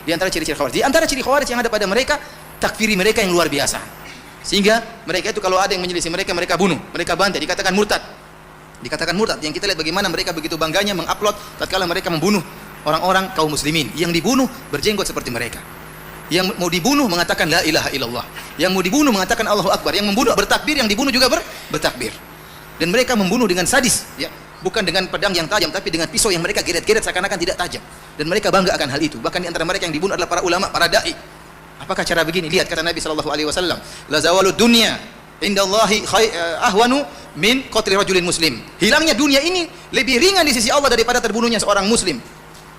Di antara ciri-ciri Khawarij. Di antara ciri Khawarij yang ada pada mereka, takfiri mereka yang luar biasa. Sehingga mereka itu kalau ada yang menyelisih mereka, mereka bunuh, mereka bantai, dikatakan murtad. Dikatakan murtad. Yang kita lihat bagaimana mereka begitu bangganya mengupload tatkala mereka membunuh orang-orang kaum muslimin. Yang dibunuh berjenggot seperti mereka. Yang mau dibunuh mengatakan la ilaha illallah. Yang mau dibunuh mengatakan Allahu Akbar. Yang membunuh bertakbir, yang dibunuh juga bertakbir. Dan mereka membunuh dengan sadis, ya. Bukan dengan pedang yang tajam, tapi dengan pisau yang mereka geret-geret seakan-akan tidak tajam. Dan mereka bangga akan hal itu. Bahkan di antara mereka yang dibunuh adalah para ulama, para dai. Apakah cara begini? Lihat kata Nabi SAW, la zawalud dunya indallahi ahwanu min qatli rajulin muslim. Hilangnya dunia ini lebih ringan di sisi Allah daripada terbunuhnya seorang muslim.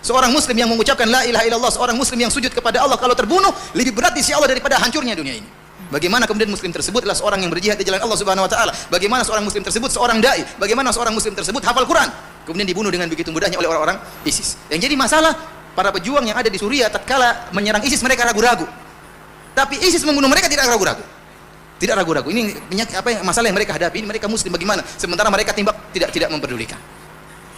Seorang muslim yang mengucapkan la ilaha illallah, seorang muslim yang sujud kepada Allah, kalau terbunuh lebih berat di sisi Allah daripada hancurnya dunia ini. Bagaimana kemudian muslim tersebut adalah seorang yang berjihad di jalan Allah Subhanahu wa taala? Bagaimana seorang muslim tersebut seorang dai? Bagaimana seorang muslim tersebut hafal Quran? Kemudian dibunuh dengan begitu mudahnya oleh orang-orang ISIS. Yang jadi masalah para pejuang yang ada di Suriah tatkala menyerang ISIS mereka ragu-ragu. Tapi ISIS membunuh mereka tidak ragu-ragu. Tidak ragu-ragu. Ini masalah yang mereka hadapi. Ini mereka muslim bagaimana? Sementara mereka tidak memperdulikan.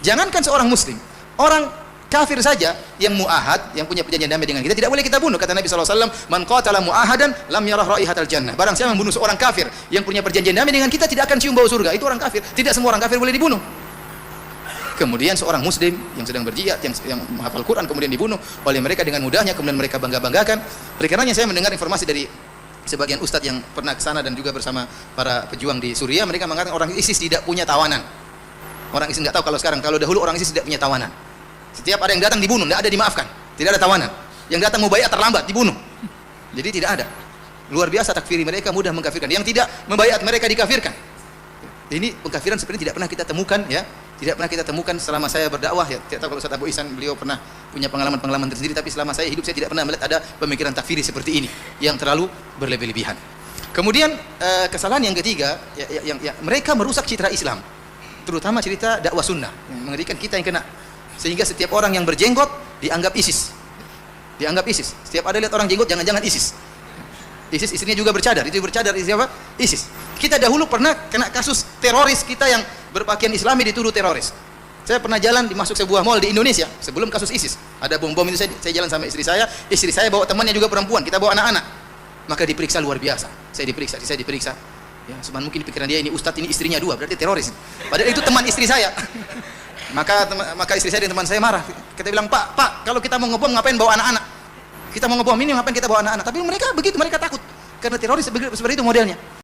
Jangankan seorang muslim, orang kafir saja yang muahad, yang punya perjanjian damai dengan kita, tidak boleh kita bunuh. Kata Nabi SAW, man qatala muahadan lam yarah raihatal jannah. Barang siapa membunuh seorang kafir yang punya perjanjian damai dengan kita, tidak akan cium bau surga. Itu orang kafir. Tidak semua orang kafir boleh dibunuh. Kemudian seorang muslim yang sedang berjihad, yang menghafal Quran, kemudian dibunuh oleh mereka dengan mudahnya, kemudian mereka bangga-banggakan. Oleh karenanya saya mendengar informasi dari sebagian ustadz yang pernah ke sana dan juga bersama para pejuang di Suriah, mereka mengatakan orang ISIS tidak punya tawanan. Orang ISIS nggak tahu kalau sekarang, kalau dahulu orang ISIS tidak punya tawanan. Setiap ada yang datang dibunuh, tidak ada dimaafkan, tidak ada tawanan. Yang datang mau bayar terlambat dibunuh. Jadi tidak ada. Luar biasa takfiri mereka, mudah mengkafirkan. Yang tidak membayar mereka dikafirkan. Ini pengkafiran sebenarnya tidak pernah kita temukan, ya. Tidak pernah kita temukan selama saya berdakwah, ya. Tidak tahu kalau Ustaz Abu Ihsan beliau pernah punya pengalaman-pengalaman tersendiri, tapi selama saya hidup saya tidak pernah melihat ada pemikiran takfiri seperti ini yang terlalu berlebih-lebihan. Kemudian kesalahan yang ketiga, yang mereka merusak citra Islam, terutama cerita dakwah sunnah, yang mengerikan kita yang kena. Sehingga setiap orang yang berjenggot dianggap ISIS. Dianggap ISIS. Setiap ada lihat orang jenggot, jangan-jangan ISIS. ISIS istrinya juga bercadar. Itu bercadar siapa? ISIS. Kita dahulu pernah kena kasus teroris kita yang berpakaian Islami dituduh teroris. Saya pernah jalan masuk sebuah mall di Indonesia sebelum kasus ISIS. Ada bom-bom itu saya jalan sama istri saya. Istri saya bawa temannya juga perempuan. Kita bawa anak-anak. Maka diperiksa luar biasa. Saya diperiksa. Ya, sebenarnya mungkin pikiran dia ini ustadz, ini istrinya dua, berarti teroris. Padahal itu teman istri saya. Maka istri saya dan teman saya marah. Kita bilang, Pak, kalau kita mau ngebom ngapain bawa anak-anak? Kita mau ngebom ini ngapain kita bawa anak-anak? Tapi mereka begitu, mereka takut. Karena teroris seperti itu modelnya.